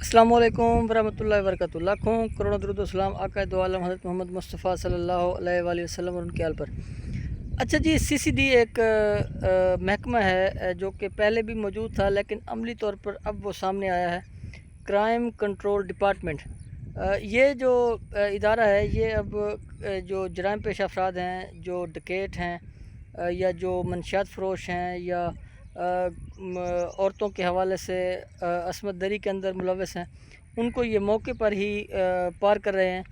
अस्सलाम वालेकुम वरहमतुल्लाहि वबरकातुहू। लाखों करोड़ों दरूद व सलाम आका दो आलम हज़रत मोहम्मद मुस्तफ़ा सल्लल्लाहु अलैहि वसल्लम और उनके आल पर। अच्छा जी, सीसीडी एक महकमा है जो कि पहले भी मौजूद था, लेकिन अमली तौर पर अब वो सामने आया है। Crime control department. ये जो इदारा है, ये अब जो जराइम पेश अफराद हैं, जो डकैत हैं, या जो मनशियात फ़रोश हैं, या औरतों के हवाले से असमत दरी के अंदर मुलव्वस हैं, उनको ये मौके पर ही पार कर रहे हैं,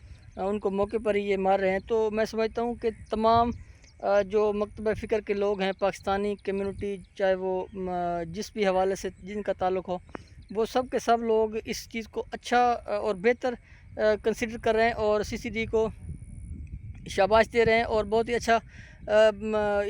उनको मौके पर ही ये मार रहे हैं। तो मैं समझता हूँ कि तमाम जो मकतब फ़िक्र के लोग हैं, पाकिस्तानी कम्युनिटी, चाहे वो जिस भी हवाले से जिनका ताल्लुक़ हो, वो सब के सब लोग इस चीज़ को अच्छा और बेहतर कंसिडर कर रहे हैं और सीसीडी को शाबाश दे रहे हैं और बहुत ही अच्छा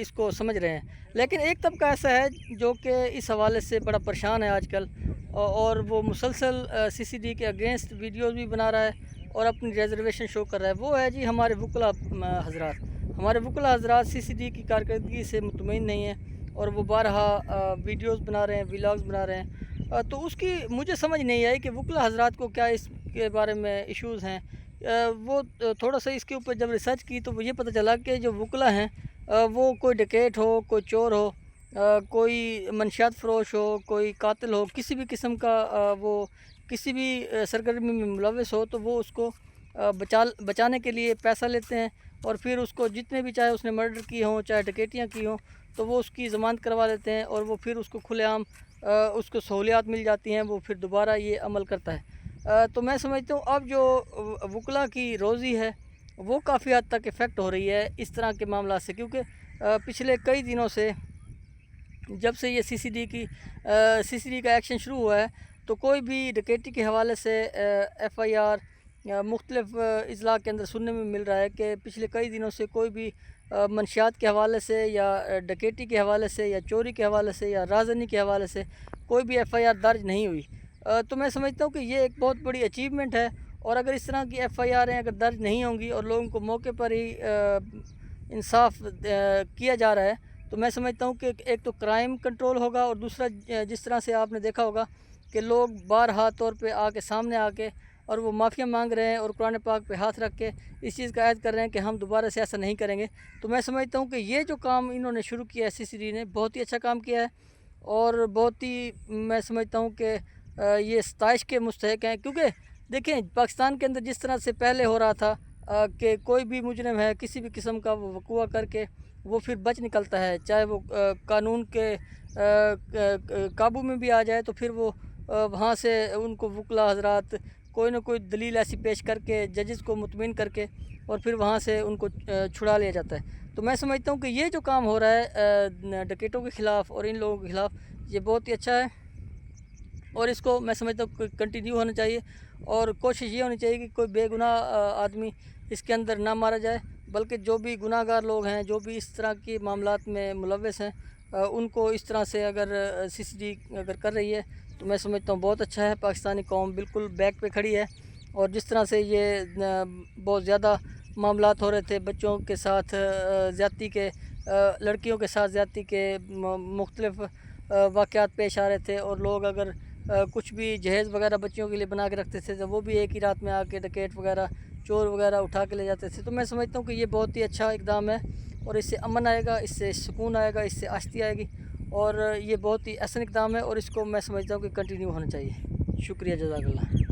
इसको समझ रहे हैं। लेकिन एक तबका ऐसा है जो कि इस हवाले से बड़ा परेशान है आजकल, और वो मुसलसल सीसीडी के अगेंस्ट वीडियोज़ भी बना रहा है और अपनी रिजर्वेशन शो कर रहा है। वो है जी हमारे वकला हजरात। हमारे वकला हजरात सीसीडी की कारकर्दगी से मुतमईन नहीं हैं और वो बारहा वीडियोज़ बना रहे हैं, व्लॉग्स बना रहे हैं। तो उसकी मुझे समझ नहीं आई कि वकला हजरात को क्या इसके बारे में इश्यूज़ हैं। वो थोड़ा सा इसके ऊपर जब रिसर्च की तो ये पता चला कि जो वकला हैं, वो कोई डकैत हो, कोई चोर हो, कोई मनशियात फ़रोश हो, कोई कातिल हो, किसी भी किस्म का वो किसी भी सरगर्मी में मुलव्वस हो, तो वो उसको बचाने के लिए पैसा लेते हैं और फिर उसको जितने भी, चाहे उसने मर्डर किए हों, चाहे डकैतियाँ की हों, तो वो उसकी ज़मानत करवा लेते हैं और वो फिर उसको खुलेआम उसको सहूलियात मिल जाती हैं, वो फिर दोबारा ये अमल करता है। तो मैं समझता हूँ अब जो वकला की रोज़ी है, वो काफ़ी हद तक इफ़ेक्ट हो रही है इस तरह के मामला से, क्योंकि पिछले कई दिनों से जब से ये सीसीडी का एक्शन शुरू हुआ है, तो कोई भी डकैती के हवाले से एफआईआर मुख्तलिफ़ अजला के अंदर सुनने में मिल रहा है कि पिछले कई दिनों से कोई भी मनशियात के हवाले से, या डकैती के हवाले से, या चोरी के हवाले से, या राजनी के हवाले से कोई भी एफआईआर दर्ज नहीं हुई। तो मैं समझता हूँ कि ये एक बहुत बड़ी अचीवमेंट है, और अगर इस तरह की एफआईआरें अगर दर्ज नहीं होंगी और लोगों को मौके पर ही इंसाफ किया जा रहा है, तो मैं समझता हूँ कि एक तो क्राइम कंट्रोल होगा, और दूसरा जिस तरह से आपने देखा होगा कि लोग बारहा तौर पे आके सामने आके और वो माफ़िया मांग रहे हैं और कुरान पाक पे हाथ रख के इस चीज़ का ऐद कर रहे हैं कि हम दोबारा से ऐसा नहीं करेंगे। तो मैं समझता हूँ कि ये जो काम इन्होंने शुरू किया है, सीसीडी ने बहुत ही अच्छा काम किया है, और बहुत ही मैं समझता हूँ कि ये सताइश के मुस्तहक हैं। क्योंकि देखें, पाकिस्तान के अंदर जिस तरह से पहले हो रहा था कि कोई भी मुजरिम है किसी भी किस्म का, वो वक़ूआ करके वो फिर बच निकलता है, चाहे वो कानून के काबू में भी आ जाए, तो फिर वो वहाँ से उनको वकला हजरात कोई ना कोई दलील ऐसी पेश करके जजेस को मुतमिन करके और फिर वहाँ से उनको छुड़ा लिया जाता है। तो मैं समझता हूँ कि ये जो काम हो रहा है डकैतों के ख़िलाफ़ और इन लोगों के ख़िलाफ़, ये बहुत ही अच्छा है, और इसको मैं समझता हूँ कंटिन्यू होना चाहिए, और कोशिश ये होनी चाहिए कि कोई बेगुनाह आदमी इसके अंदर ना मारा जाए, बल्कि जो भी गुनाहगार लोग हैं, जो भी इस तरह के मामलात में मुलव्वस हैं, उनको इस तरह से अगर सीसीडी अगर कर रही है, तो मैं समझता हूँ बहुत अच्छा है। पाकिस्तानी कौम बिल्कुल बैक पे खड़ी है, और जिस तरह से ये बहुत ज़्यादा मामलात हो रहे थे बच्चों के साथ ज़्यादती के, लड़कियों के साथ ज़्यादती के मुख्तलिफ़ वाक़यात पेश आ रहे थे, और लोग अगर कुछ भी जहेज़ वगैरह बच्चियों के लिए बना के रखते थे, तो वो भी एक ही रात में आके डकैत वगैरह, चोर वगैरह उठा के ले जाते थे। तो मैं समझता हूँ कि ये बहुत ही अच्छा इक़दाम है, और इससे अमन आएगा, इससे सुकून आएगा, इससे आश्ती आएगी, और ये बहुत ही अहसन इक़दाम है, और इसको मैं समझता हूँ कि कंटिन्यू होना चाहिए। शुक्रिया, जज़ाकल्लाह।